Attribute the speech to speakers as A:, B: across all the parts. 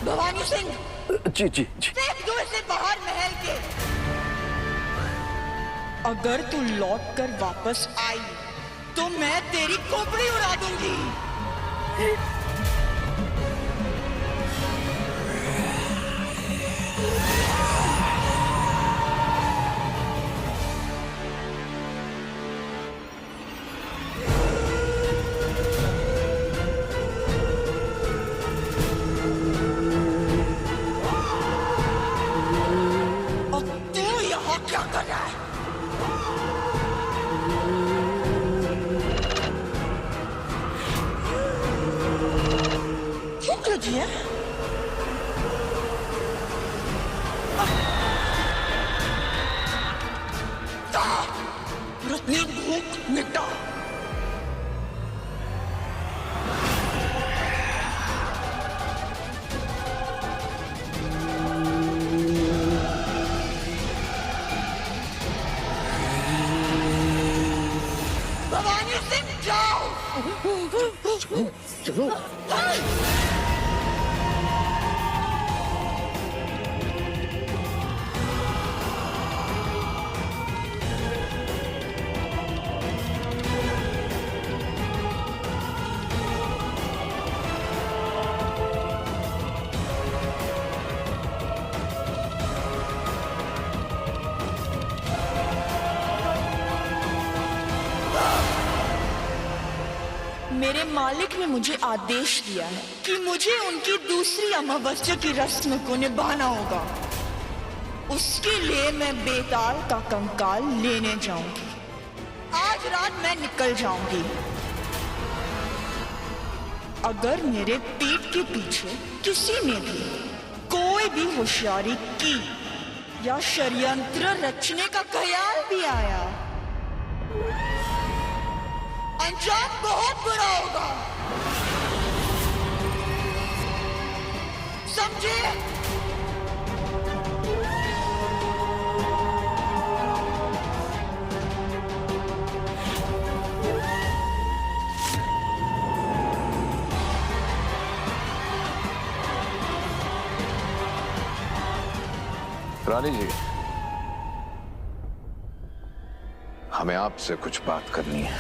A: भवानी सिंह,
B: जी जी जी।
A: फेंक दो इसे बाहर महल के। अगर तू लौट कर वापस आई तो मैं तेरी खोपड़ी उड़ा दूंगी। क्या कर रहा है? भूख लगी है? अपनी भूख मिटा। भवानी सिंह जाओ।
B: चलो।
A: मेरे मालिक ने मुझे आदेश दिया है कि मुझे उनकी दूसरी अमावस्या की रस्म को निभाना होगा। उसके लिए मैं बेताल का कंकाल लेने जाऊंगी। आज रात मैं निकल जाऊंगी। अगर मेरे पीठ के पीछे किसी ने भी कोई भी होशियारी की या षड्यंत्र रचने का ख्याल भी आया, अंजाम बहुत बुरा होगा, समझे?
B: रानी जी, हमें आपसे कुछ बात करनी है।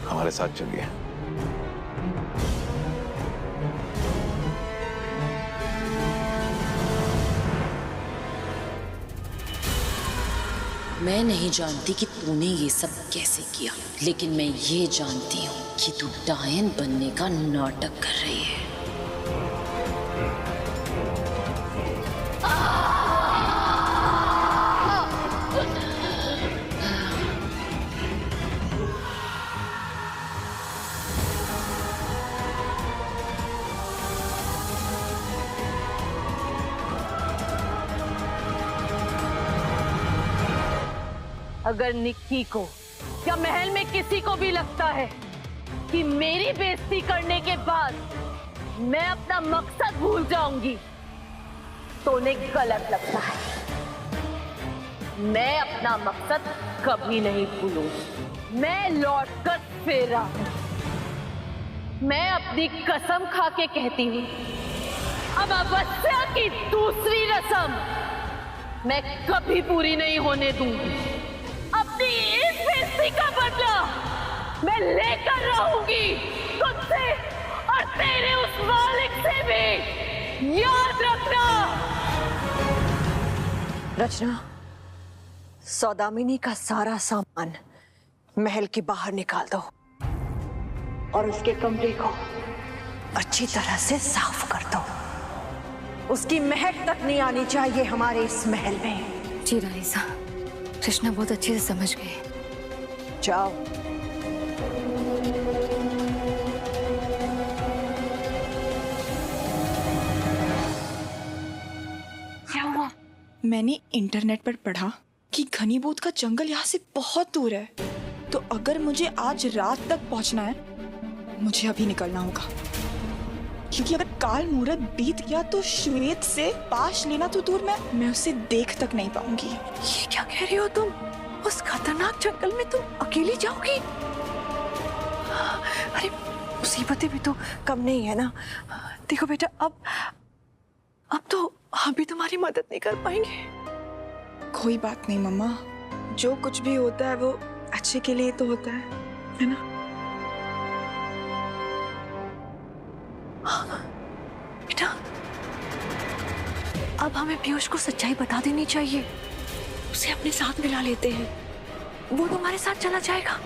B: हमारे साथ चलिए।
C: मैं नहीं जानती कि तूने ये सब कैसे किया, लेकिन मैं ये जानती हूँ कि तू डायन बनने का नाटक कर रही है।
D: अगर निक्की को या महल में किसी को भी लगता है कि मेरी बेइज्जती करने के बाद मैं अपना मकसद भूल जाऊंगी तो उन्हें गलत लगता है। मैं अपना मकसद कभी नहीं भूलूंगी। मैं लौटकर फिर आऊंगी। मैं अपनी कसम खा के कहती हूँ, अमावस्या की दूसरी रस्म मैं कभी पूरी नहीं होने दूंगी। अपनी इस बेइज्जती का बदला मैं लेकर रहूंगी तुझसे और तेरे उस मालिक से भी। याद रखना।
E: रचना, सौदामिनी का सारा सामान महल के बाहर निकाल दो और उसके कमरे को अच्छी तरह से साफ कर दो। उसकी महक तक नहीं आनी चाहिए हमारे इस महल में।
F: जी रानी साहब, कृष्णा बहुत अच्छे से समझ गए।
E: जाओ।
A: क्या हुआ? मैंने इंटरनेट पर पढ़ा कि घनीभूत का जंगल यहाँ से बहुत दूर है, तो अगर मुझे आज रात तक पहुंचना है, मुझे अभी निकलना होगा, क्योंकि अगर काल मुहूर्त बीत गया तो श्वेत से पाश लेना तो दूर, मैं उसे देख तक नहीं पाऊंगी।
E: ये क्या कह रही हो तुम? उस खतरनाक जंगल में तुम अकेली जाओगी? अरे मुसीबतें भी तो कम नहीं है ना। देखो बेटा, अब तो हम भी तुम्हारी मदद नहीं कर पाएंगे।
A: कोई बात नहीं मम्मा, जो कुछ भी होता है वो अच्छे के लिए तो होता है ना?
E: बेटा, अब हमें पीयूष को सच्चाई बता देनी चाहिए, उसे अपने साथ मिला लेते हैं, वो तुम्हारे साथ चला जाएगा,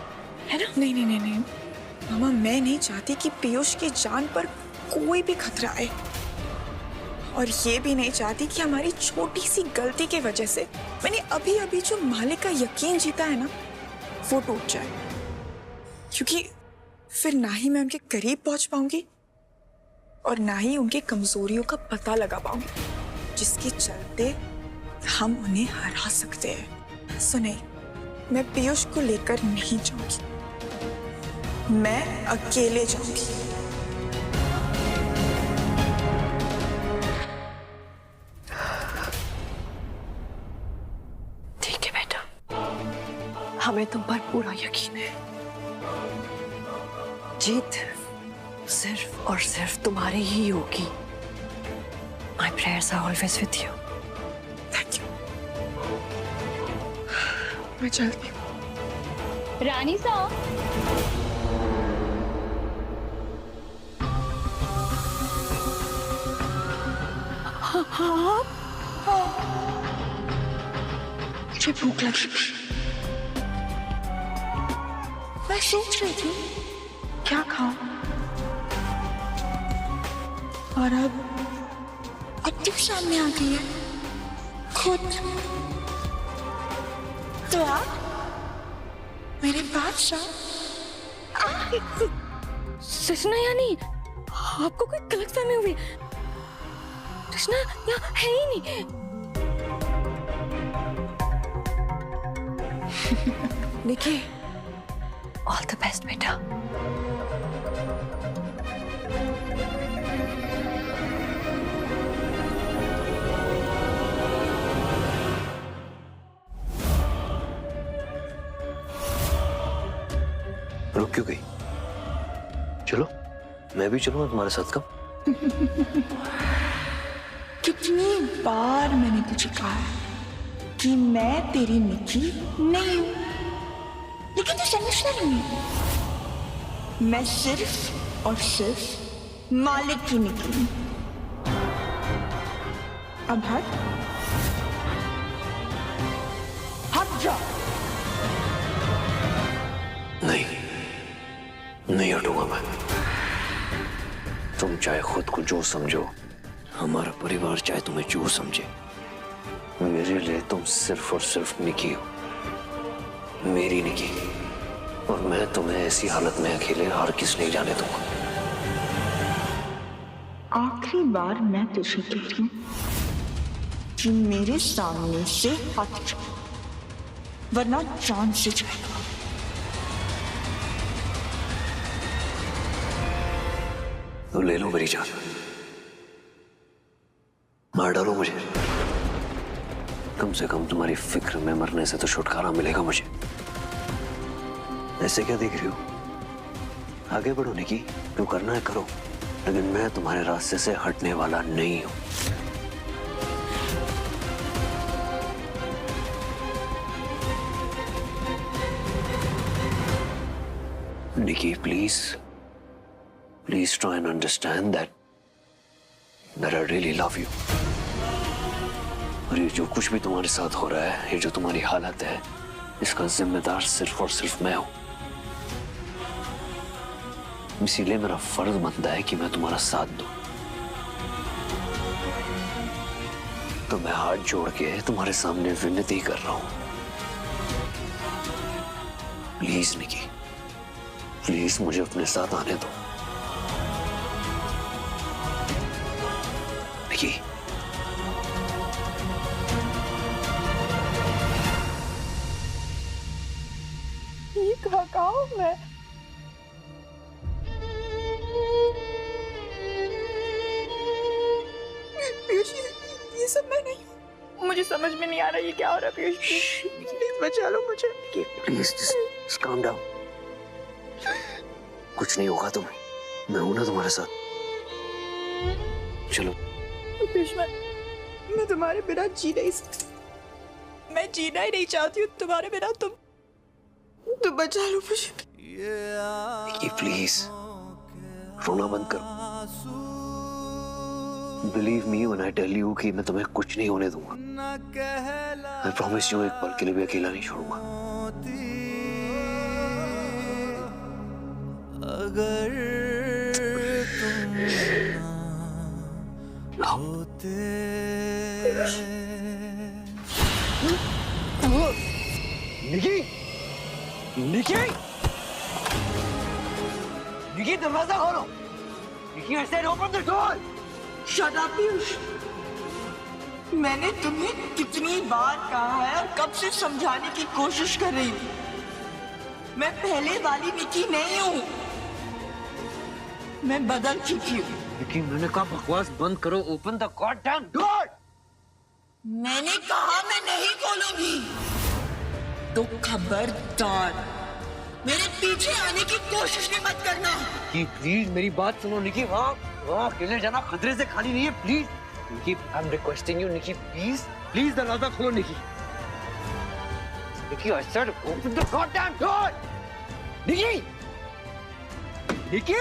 E: है ना?
A: नहीं नहीं नहीं नहीं मामा, मैं नहीं चाहती कि पीयूष की जान पर कोई भी खतरा आए, और ये भी नहीं चाहती कि हमारी छोटी सी गलती की वजह से मैंने अभी अभी जो मालिक का यकीन जीता है ना, वो टूट जाए, क्योंकि फिर ना ही मैं उनके करीब पहुंच पाऊंगी और ना ही उनकी कमजोरियों का पता लगा पाऊंगी, जिसके चलते हम उन्हें हरा सकते हैं। सुने, मैं पीयूष को लेकर नहीं जाऊंगी, मैं अकेले जाऊंगी।
E: ठीक है बेटा, हमें तुम पर पूरा यकीन है। जीत सिर्फ और सिर्फ तुम्हारी ही होगी। My prayers are always with you.
A: Thank you. मैं चलती हूँ।
D: रानी साहब,
A: मुझे भूख लगी, मैं सोच रही थी क्या खाऊं, और अब तुम सामने आ गई है खुद। तो आप मेरे बादशाह।
F: कृष्णा, यानी आपको कोई गलतफहमी हुई? कृष्णा यहाँ है ही नहीं।
E: निकी, ऑल द बेस्ट बेटा।
G: रुक क्यों गई? चलो, मैं भी चलूंगा तुम्हारे साथ। कब?
A: कितनी बार मैंने तुझे कहा है कि मैं तेरी निकी नहीं हूं, लेकिन तू समझता नहीं है। मैं सिर्फ और सिर्फ मालिक की निकी हूं। अब हट जा।
G: नहीं हटूंगा मैं। तुम चाहे खुद को जो समझो, हमारा परिवार चाहे तुम्हें जो समझे, मेरे लिए तुम सिर्फ और सिर्फ निकी हो, मेरी निकी। और मैं तुम्हें ऐसी हालत में अकेले हार किस नहीं जाने दूंगा।
A: आखिरी बार मैं तुझे कह रही हूं कि मेरे सामने से हट जा, वरना जान से जाएगा।
G: तो ले लो मेरी जान, मार डालो मुझे। कम से कम तुम्हारी फिक्र में मरने से तो छुटकारा मिलेगा मुझे। ऐसे क्या देख रही हो? आगे बढ़ो निकी, जो करना है करो, लेकिन मैं तुम्हारे रास्ते से हटने वाला नहीं हूं। निकी, Please try and understand that I really love you. और ये जो कुछ भी तुम्हारे साथ हो रहा है, ये जो तुम्हारी हालत है, इसका जिम्मेदार सिर्फ और सिर्फ मैं हूं। इसीलिए मेरा फर्ज बनता है कि मैं तुम्हारा साथ दूं। तो मैं हाथ जोड़ के तुम्हारे सामने विनती कर रहा हूं। प्लीज निकी, प्लीज मुझे अपने साथ आने दो। निकी,
A: ये कहाँ हूं मैं? पीयूष, ये सब मैं नहीं हूं। मुझे समझ में नहीं आ रहा ये क्या हो रहा है। पीयूष, प्लीज बचा लो मुझे।
G: Please just calm down। कुछ नहीं होगा तुम्हें, मैं हूं ना तुम्हारे साथ। चलो।
A: कृष्णा, मैं तुम्हारे बिना जी नहीं सकती। मैं जीना ही नहीं चाहती हूँ तुम्हारे बिना। तुम बचा लो मुझे।
G: निकी प्लीज, रोना बंद करो। Believe me when I tell you कि मैं तुम्हें कुछ नहीं होने दूंगा। आई प्रॉमिस यू, एक पल के लिए भी अकेला नहीं छोड़ूंगा।
H: अगर तुम होते
G: निकी, निकी, निकी दरवाजा खोलो। Nikki I said open the door.
A: Shut up Piyush. मैंने तुम्हें कितनी बार कहा है और कब से समझाने की कोशिश कर रही हूँ। मैं पहले वाली निकी नहीं हूँ, मैं बदल चुकी हूँ।
G: निकी मैंने कहा बकवास बंद करो। Open the goddamn door.
A: मैंने कहा मैं नहीं खोलूंगी। तो खबरदार मेरे पीछे आने की कोशिश भी मत करना।
G: निकी प्लीज मेरी बात सुनो। निकी वहाँ अकेले जाना खतरे से खाली नहीं है। Please Nikki, I am requesting you. Nikki please, please दरवाजा खोलो। Nikki, Nikki I said open the goddamn door. Nikki, Nikki.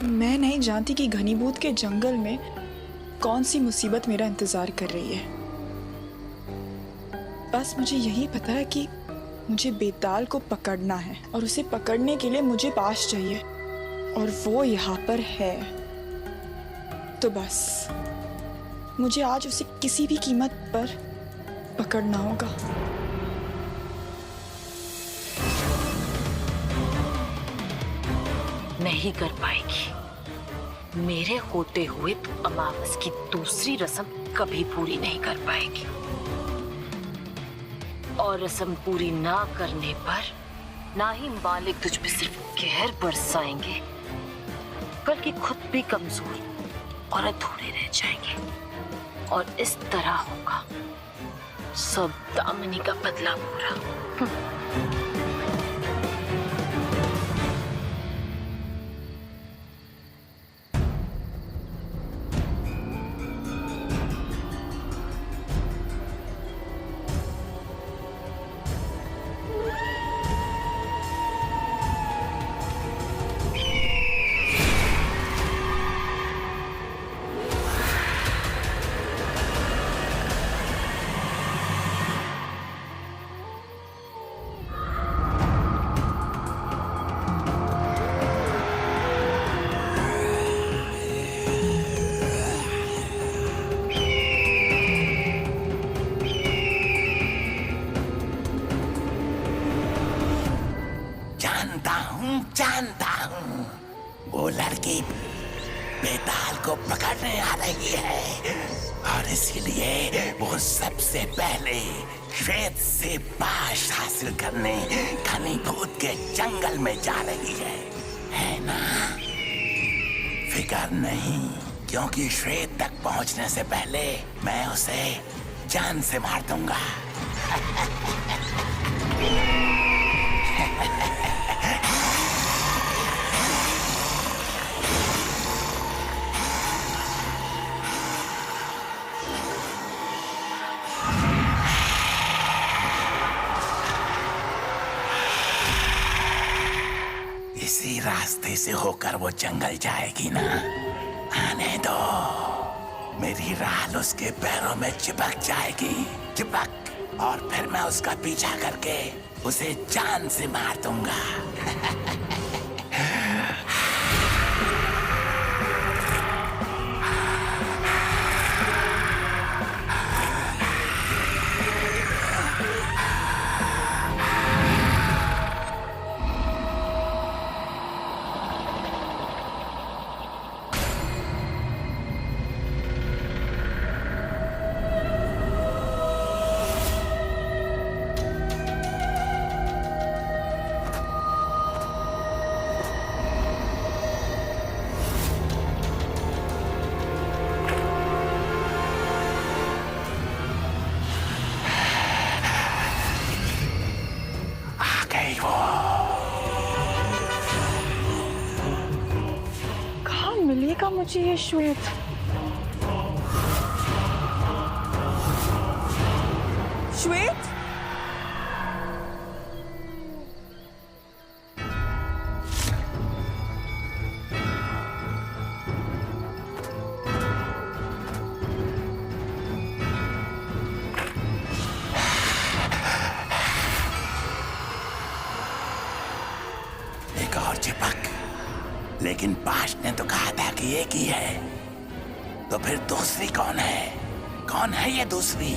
A: मैं नहीं जानती कि घनीभूत के जंगल में कौन सी मुसीबत मेरा इंतजार कर रही है। बस मुझे यही पता है कि मुझे बेताल को पकड़ना है और उसे पकड़ने के लिए मुझे पास चाहिए और वो यहाँ पर है। तो बस मुझे आज उसे किसी भी कीमत पर पकड़ना होगा।
C: नहीं कर पाएगी। मेरे होते हुए तो अमावस की दूसरी रस्म कभी पूरी नहीं कर पाएगी। और रस्म पूरी ना करने पर ना ही मालिक तुझ पे सिर्फ कहर बरसाएंगे, बल्कि खुद भी कमजोर और अधूरे रह जाएंगे। और इस तरह होगा सब दामिनी का बदला पूरा।
H: जानता हूँ वो लड़की बेताल को पकड़ने आ रही है और इसीलिए वो सबसे पहले श्वेत से पाश हासिल करने घनीभूत के जंगल में जा रही है ना? फिकर नहीं, क्योंकि श्वेत तक पहुंचने से पहले मैं उसे जान से मार दूंगा। इसी रास्ते से होकर वो जंगल जाएगी ना? आने दो, मेरी राल उसके पैरों में चिपक जाएगी, चिपक, और फिर मैं उसका पीछा करके उसे जान से मार दूंगा।
A: मिलेगा मुझे ये श्वेत? श्वेत?
H: एक और चिपक। लेकिन पाश ने तो कहा था कि एक ही है, तो फिर दूसरी कौन है? कौन है ये दूसरी?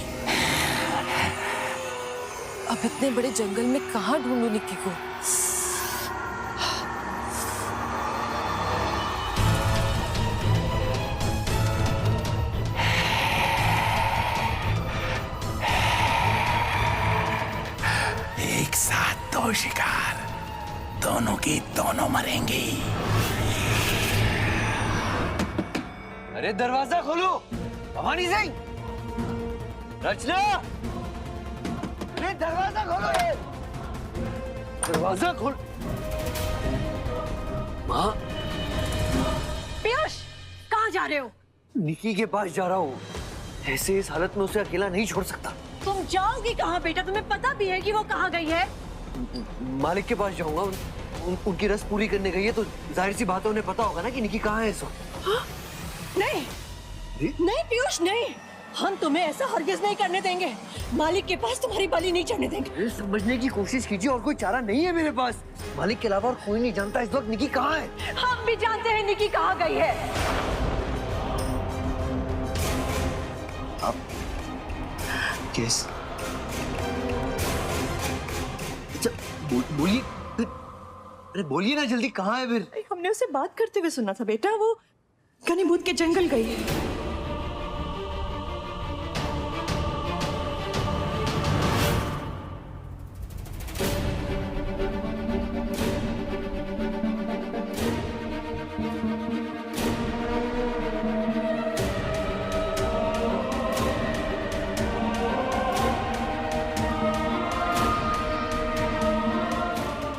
D: अब इतने बड़े जंगल में कहाँ ढूंढूं निक्की को?
H: एक साथ दो शिकार, दोनों की दोनों मरेंगी।
G: अरे दरवाजा खोलो भवानी सिंह, रचना, अरे दरवाजा खोलो, ये दरवाजा खोल। माँ,
E: पीयूष, कहाँ जा रहे हो?
G: निकी के पास जा रहा हूँ। ऐसे इस हालत में उसे अकेला नहीं छोड़ सकता।
E: तुम जाओगी कहाँ बेटा? तुम्हें पता भी है कि वो कहाँ गई है?
G: मालिक के पास जाऊंगा। उनकी रस पूरी करने गई है, तो जाहिर सी बात है उन्हें पता होगा ना कि निकी कहाँ है इस वक्त।
E: हाँ? नहीं नहीं पीयूष, नहीं, हम तुम्हें ऐसा हरगिज नहीं करने देंगे। मालिक के पास तुम्हारी बलि नहीं चढ़ने देंगे।
G: समझने की कोशिश कीजिए, और कोई चारा नहीं है मेरे पास। मालिक के अलावा और कोई नहीं जानता इस वक्त निकी कहाँ है।
E: हम भी जानते हैं निकी कहाँ गई है।
G: आप किस? अच्छा, बोलिए, अरे बोलिए ना जल्दी, कहाँ है फिर?
A: हमने उसे बात करते हुए सुना था बेटा, वो घनीभूत के जंगल गई है।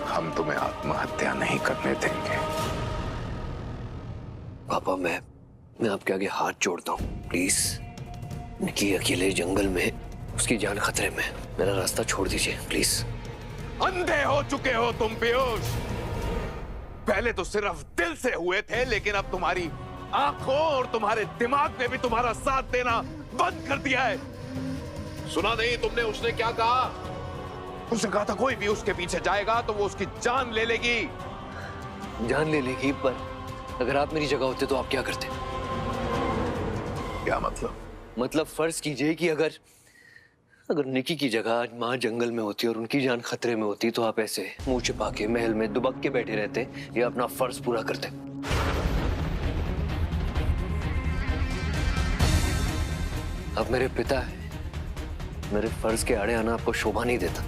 B: हम तुम्हें आत्महत्या नहीं करने देंगे।
G: पापा, मैं आपके आगे हाथ जोड़ता हूँ, प्लीज। निकी अकेले जंगल में, उसकी जान खतरे में, मेरा रास्ता छोड़ दीजिए प्लीज।
B: अंधे हो चुके हो तुम पीयूष। पहले तो सिर्फ दिल से हुए थे, लेकिन अब तुम्हारी आंखों और तुम्हारे दिमाग ने भी तुम्हारा साथ देना बंद कर दिया है। सुना नहीं तुमने उसने क्या कहा? उसने कहा था कोई भी उसके पीछे जाएगा तो वो उसकी जान ले लेगी।
G: जान ले लेगी, पर अगर आप मेरी जगह होते तो आप क्या करते?
B: क्या मतलब?
G: मतलब फर्ज कीजिए कि अगर निकी की जगह आज माँ जंगल में होती और उनकी जान खतरे में होती, तो आप ऐसे मुंह छिपा के महल में दुबक के बैठे रहते या अपना फर्ज पूरा करते? अब मेरे पिता है, मेरे फर्ज के आड़े आना आपको शोभा नहीं देता।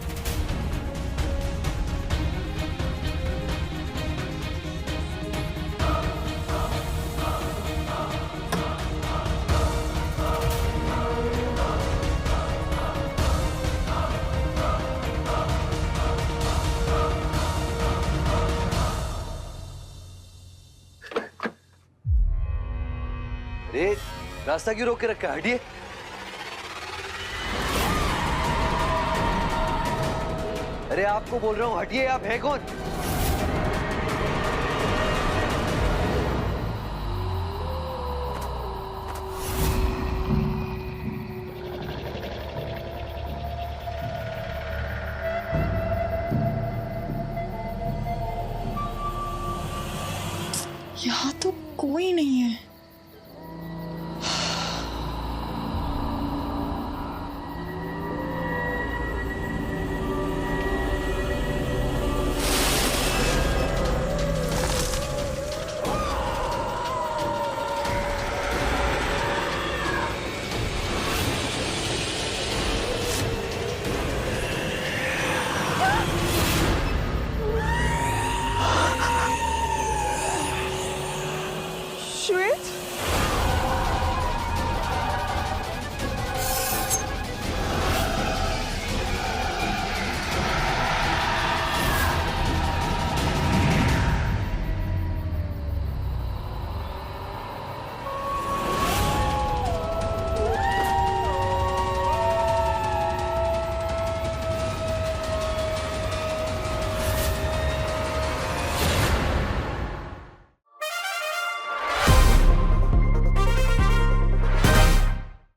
G: अरे रास्ता क्यों रोक के रखा है? हटिए। अरे आपको बोल रहा हूँ, हटिए। आप है कौन?
A: यहाँ तो कोई नहीं है। श्वेत?